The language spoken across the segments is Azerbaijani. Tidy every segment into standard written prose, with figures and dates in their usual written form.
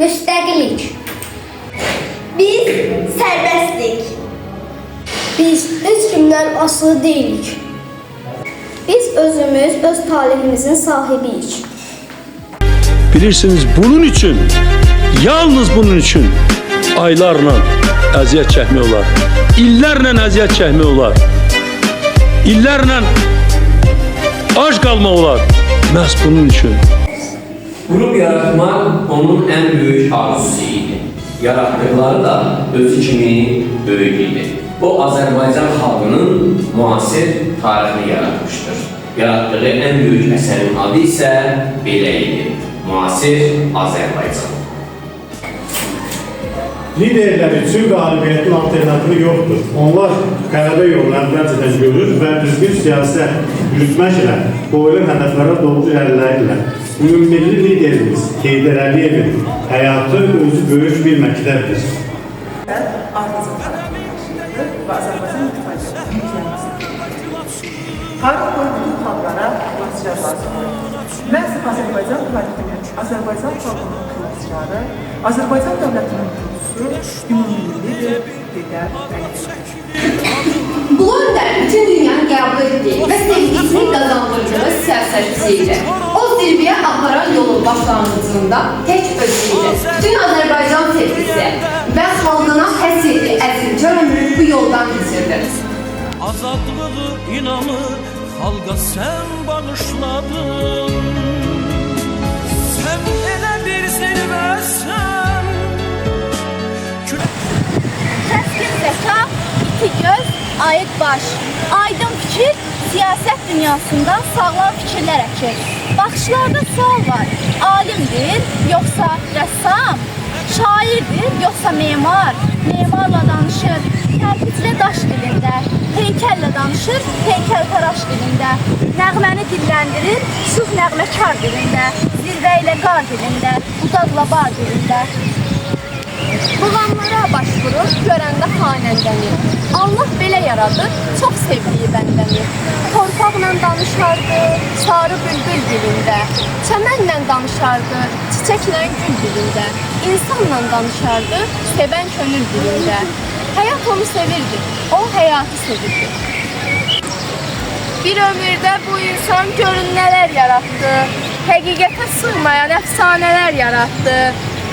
Müstəqillik. Biz sərbəstlik. Biz heç kimdən asılı deyilik. Biz özümüz, öz talihimizin sahibiyik. Bilirsiniz, bunun için, yalnız bunun için aylarla əziyyət çəkmək olar. İllərlə əziyyət çəkmək olar. İllərlə ac qalmaq olar. Məhz bunun için. Qrup yaratmaq onun ən böyük arzusu idi. Yaratdıqları da özü kimi böyük idi. O, Azərbaycan xalqının müasir tarixini yaratmışdır. Yaratdığı ən böyük əsərin adı isə belə idi: Müasir Azərbaycan. Liderlər üçün qalibiyyətin alternativi yoxdur. Onlar qələbə yolunu əvvəlcədən görür və düzgün siyasət yürütməklə, qoyulan hədəflərə doğru irəliləyirlər. Ümummilli liderimiz Heydər Əliyevin həyatı özü böyük bir məktəbdir. Tarih boyu bütün xalqlara xilasçılar lazımdır. Məhz Azərbaycan tarixinin, Azərbaycan xalqının xilasçıları, Azərbaycan dövlətinin kurucusu, ümummillidir, Heydər Əliyev. Bu öndər bütün dünyanın qəbul etdiyi və sevgisini qazandırdığı siyasətçiydi. O zirvəyə aparan yolun başlanğıcında tək özü idi. Bütün Azərbaycan sevgisi və xalqına həsreti əzimkar ömrü bu yoldan keçirdi. Azadlığı inamı xalqa sən bağışladın. Sən elə bir zirvəsən. Kəskin zəka, iti göz, ayıq baş. Aydın fikir, siyasət dünyasında sağlam fikirlər əkir. Baxışlarda sual var: alimdir, yoxsa rəssam? Şairdir, yoxsa memar? Memarla danışır, tərkizlə daş dilində. Heykəllə danışır, heykəltaraş dilində. Nəğməni dilləndirir, şux nəğməkar dilində. Zirvə ilə qar dilində, budaqla bar dilində. Muğamlara başvurur, görəndə xanəndəni. Allah belə yaradır, çox sevdiyi bəndəni. Torpaqla danışardı, sarı bülbül dilində. Çəmənlə danışardı, çiçəklə gül dilində. İnsanla danışardı, sevən könül dilində. Həyat onu sevirdi, o həyatı sevirdi. Bir ömürdə bu insan görün nələr yarattı. Həqiqətə sığmayan əfsanələr yarattı.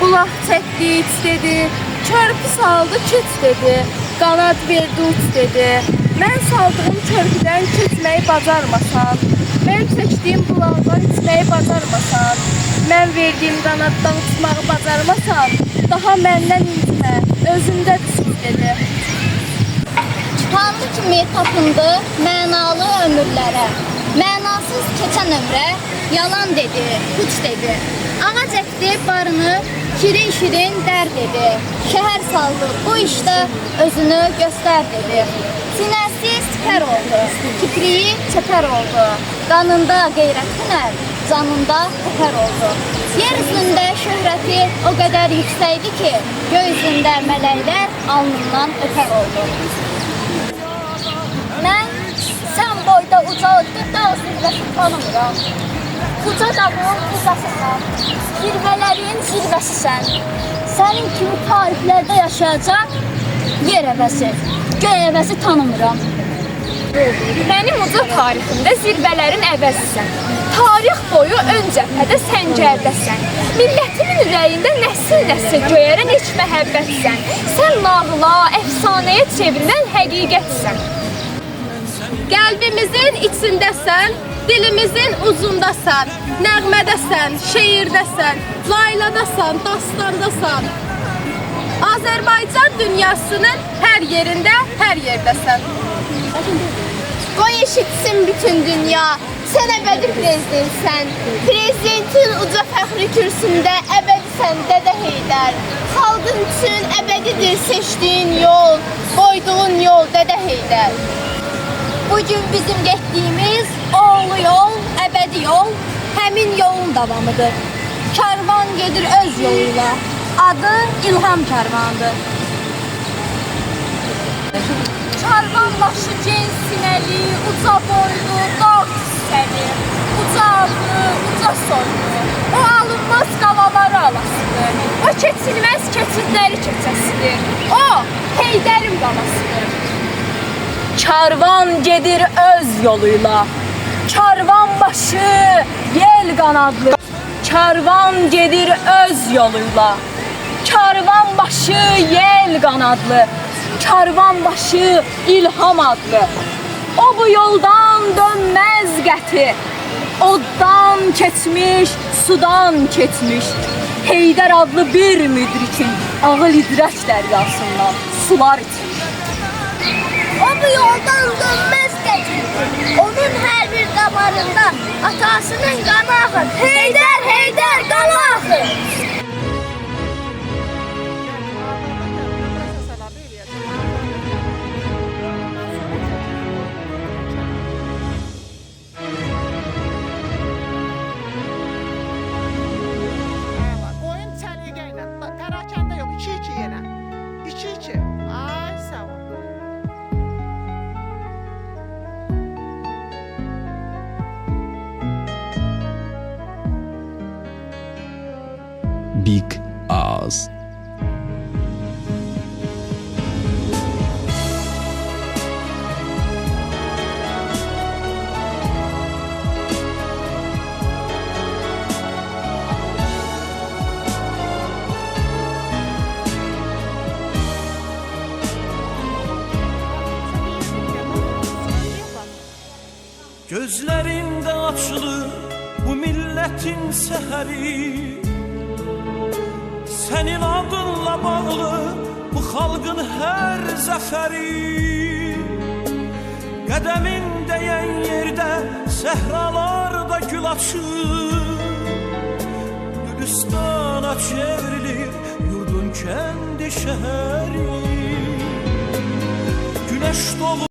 Bulaq çəkdi, iç dedi, körpü saldı, küt dedi, qanad verdi, uç dedi. Mən saldığım körpüdən keçməyi bacarmasan, mən çəkdiyim bulaqdan içməyi bacarmasan, mən verdiyim qanaddan uçmağı bacarmasan, daha məndən incimə, özündədir söz dedi. Tanrı kimi tapındı mənalı ömürlərə, mənasız keçən ömrə yalan dedi, puç dedi. Ağac əkdi barını, şirin-şirin dərd dedi. Şəhər saldı, bu işdə özünü göstər dedi. Sinəsi sipər oldu, kipriyi çəpər oldu. Qanında qeyrət hünər, canında təpər oldu. Yer üzündə şöhrəti o qədər yüksəkdi ki, göy üzündə mələklər alnından öpər oldu. Mən sən boyda ucaldı dağ zirvəsi tanımıram. Uca dağın uzasısan, zirvələrin zirvəsisən. Sənin kimi tarixlərdə yaşayacaq yer əvəzi, göy əvəzi tanımıram. Mənim uca tariximdə zirvələrin əvəzisən. Tarix boyu ön cəbhədə səngərdəsən. Millətimin ürəyində nəsil-nəsil göyərən heç məhəbbətsən. Sən nağıla, əfsanəyə çevrilən həqiqətsən. Qəlbimizin içindəsən, dilimizin uzundasan, nəğmədəsən, şeirdəsən, layladasan, dastandasan. Azərbaycan dünyasının hər yerində, hər yerdəsən. Qoy eşitsin bütün dünya, sən əbədi prezidentsən. Prezidentin uca fəxri kürsündə əbədisən Dədə Heydər. Xalqın üçün əbədidir seçdiyin yol, qoyduğun yol Dədə Heydər. Bugün bizim getdiyimiz oğlu yol, əbədi yol, həmin yolun davamıdır. Kərvan gedir öz yoluyla, adı İlham Kərvanıdır. Karvan başı gen sinəli, uca boylu, dağ hissəli, uca adlı, uca soylu. O alınmaz qalaları alasıdır, o Karvan gedir öz yoluyla. Karvan başı yel qanadlı. Karvan gedir öz yoluyla. Karvan başı yel qanadlı. Karvan başı ilham adlı. O bu yoldan dönmez qəti. Oddan keçmiş, sudan keçmiş. Heydər adlı bir müdrikin ağıl idrək dəryasından sular içmiş. O bu yoldan dönmez geçir. Onun her bir damarında atasının kanı akır. Heydər, Heydər kanı akır. Oyun səliqə ilə. Pərakəndə yox, 2-2 yenə. 2-2. Ay, sağ ol. Big Oz. Gözlerinde açılır bu milletin seheri. Senin adınla bağlı bu xalqın hər zəfəri. Qədəmin dəyən yerdə səhralarda gül açır. Gülüstana çevrilir yurdun kəndi şəhəri. Güneş dolu